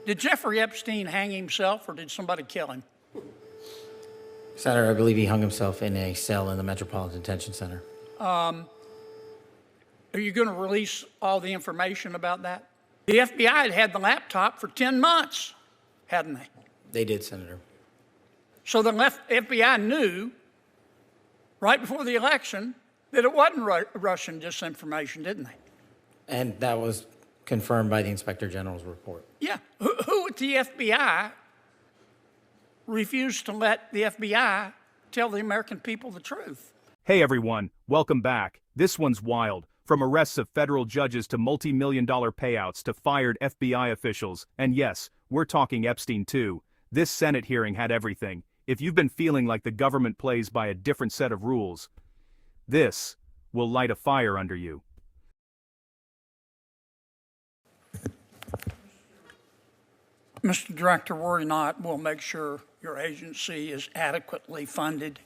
Did Jeffrey Epstein hang himself or did somebody kill him? Senator, I believe he hung himself in a cell in the Metropolitan Detention Center. Are you going to release all the information about that? The FBI had had the laptop for 10 months, hadn't they? They did, Senator. So the FBI knew right before the election that it wasn't Russian disinformation, didn't they? And that was confirmed by the Inspector General's report. Yeah. Who at the FBI refused to let the FBI tell the American people the truth? Hey everyone, welcome back. This one's wild. From arrests of federal judges to multi-million-dollar payouts to fired FBI officials. And yes, we're talking Epstein too. This Senate hearing had everything. If you've been feeling like the government plays by a different set of rules, this will light a fire under you. Mr. Director, worry not. We'll make sure your agency is adequately funded.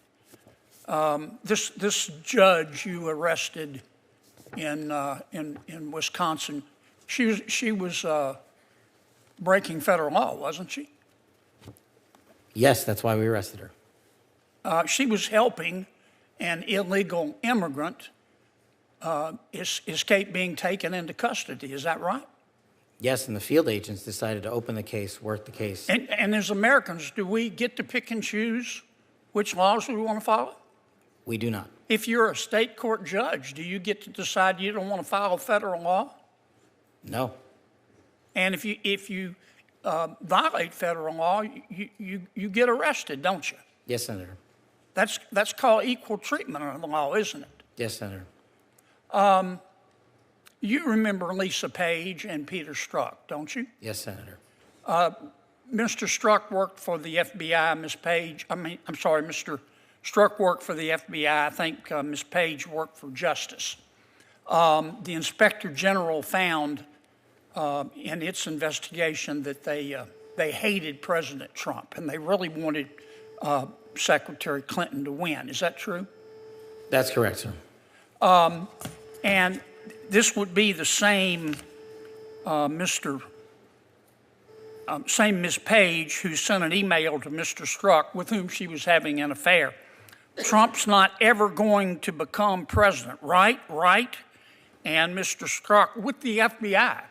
This judge you arrested in Wisconsin, she was breaking federal law, wasn't she? Yes, that's why we arrested her. She was helping an illegal immigrant escape being taken into custody. Is that right? Yes, and the field agents decided to open the case, work the case. And as Americans, do we get to pick and choose which laws we want to follow? We do not. If you're a state court judge, do you get to decide you don't want to follow federal law? No. And if you violate federal law, you get arrested, don't you? Yes, Senator. That's called equal treatment under the law, isn't it? Yes, Senator. You remember Lisa Page and Peter Strzok, don't you? Yes, Senator. Mr. Strzok worked for the FBI. Mr. Strzok worked for the FBI. I think Ms. Page worked for Justice. The Inspector General found in its investigation that they hated President Trump and they really wanted Secretary Clinton to win. Is that true? That's correct, sir. And this would be the same same Ms. Page who sent an email to Mr. Strzok with whom she was having an affair. Trump's not ever going to become president, right? Right? And Mr. Strzok with the FBI,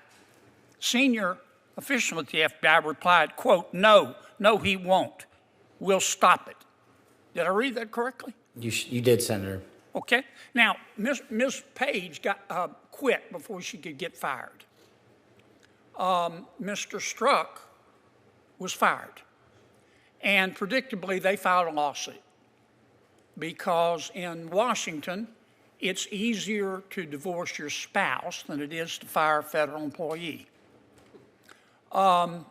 senior official at the FBI replied, quote, no, he won't. We'll stop it. Did I read that correctly? You did, Senator. Okay. Now, Ms. Page got quit before she could get fired. Mr. Strzok was fired. And predictably, they filed a lawsuit because in Washington, it's easier to divorce your spouse than it is to fire a federal employee. Why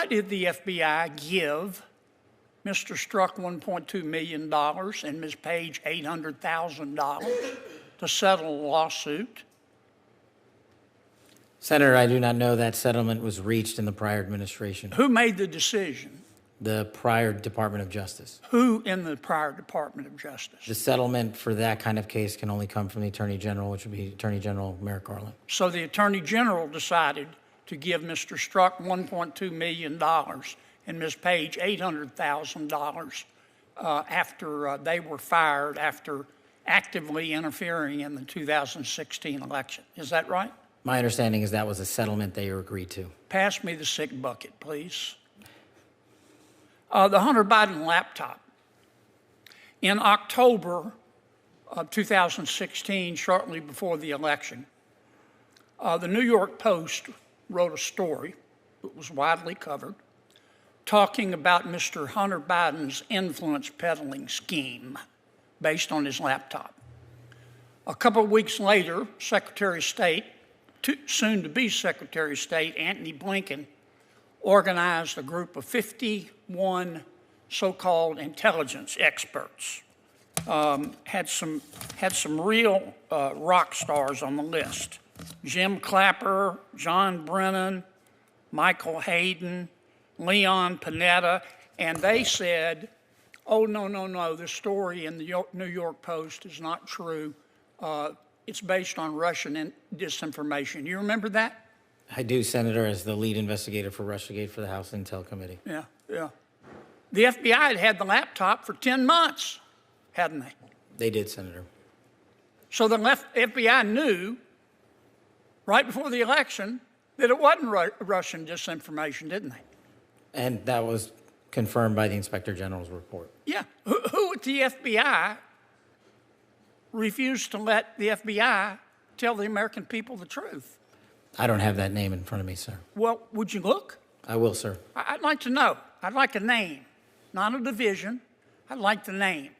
did the FBI give Mr. Strzok $1.2 million and Ms. Page $800,000 to settle a lawsuit? Senator, I do not know that settlement was reached in the prior administration. Who made the decision? The prior Department of Justice. Who in the prior Department of Justice? The settlement for that kind of case can only come from the Attorney General, which would be Attorney General Merrick Garland. So the Attorney General decided to give Mr. Strzok $1.2 million and Ms. Page $800,000 after they were fired after actively interfering in the 2016 election. Is that right? My understanding is that was a settlement they agreed to. Pass me the sick bucket, please. The Hunter Biden laptop. In October of 2016, shortly before the election, the New York Post wrote a story that was widely covered talking about Mr. Hunter Biden's influence peddling scheme based on his laptop. A couple of weeks later, Secretary of State, soon to be Secretary of State, Antony Blinken, organized a group of 51 so-called intelligence experts. Had some real rock stars on the list. Jim Clapper, John Brennan, Michael Hayden, Leon Panetta, and they said, oh, no, the story in the New York Post is not true. It's based on Russian disinformation. You remember that? I do, Senator, as the lead investigator for Russiagate for the House Intel Committee. Yeah, yeah. The FBI had had the laptop for 10 months, hadn't they? They did, Senator. So the FBI knew right before the election that it wasn't Russian disinformation, didn't they? And that was confirmed by the Inspector General's report. Yeah. Who at the FBI refused to let the FBI tell the American people the truth? I don't have that name in front of me, sir. Well, would you look? I will, sir. I'd like to know. I'd like a name, not a division. I'd like the name.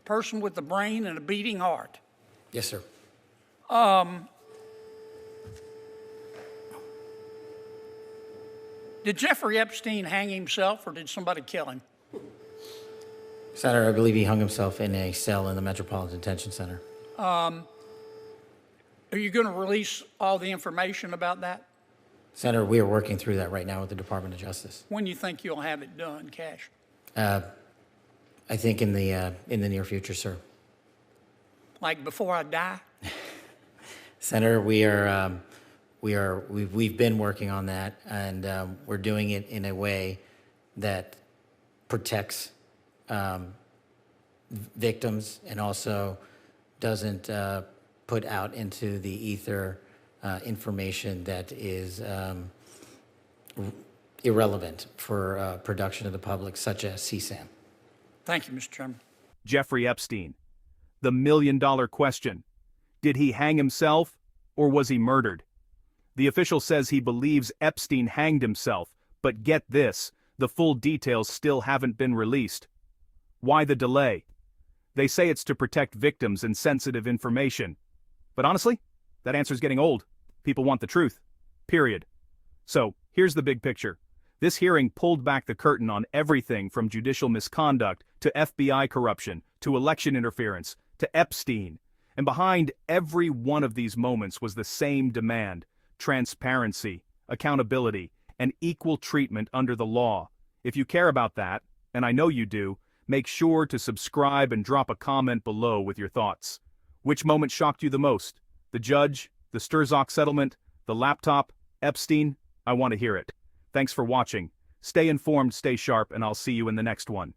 Person with a brain and a beating heart. Yes, sir. Did Jeffrey Epstein hang himself or did somebody kill him? Senator, I believe he hung himself in a cell in the Metropolitan Detention Center. Are you going to release all the information about that? Senator, we are working through that right now with the Department of Justice. When do you think you'll have it done, Kash? I think in the near future, sir. Like before I die? Senator, we've been working on that, and we're doing it in a way that protects victims and also doesn't put out into the ether information that is irrelevant for production of the public, such as CSAM. Thank you, Mr. Chairman. Jeffrey Epstein. The million-dollar question. Did he hang himself, or was he murdered? The official says he believes Epstein hanged himself, but get this, the full details still haven't been released. Why the delay? They say it's to protect victims and sensitive information. But honestly, that answer's getting old. People want the truth. Period. So, here's the big picture. This hearing pulled back the curtain on everything from judicial misconduct to FBI corruption to election interference to Epstein. And behind every one of these moments was the same demand: transparency, accountability, and equal treatment under the law. If you care about that, and I know you do, make sure to subscribe and drop a comment below with your thoughts. Which moment shocked you the most? The judge, the Sturzock settlement, the laptop, Epstein? I want to hear it. Thanks for watching. Stay informed, stay sharp, and I'll see you in the next one.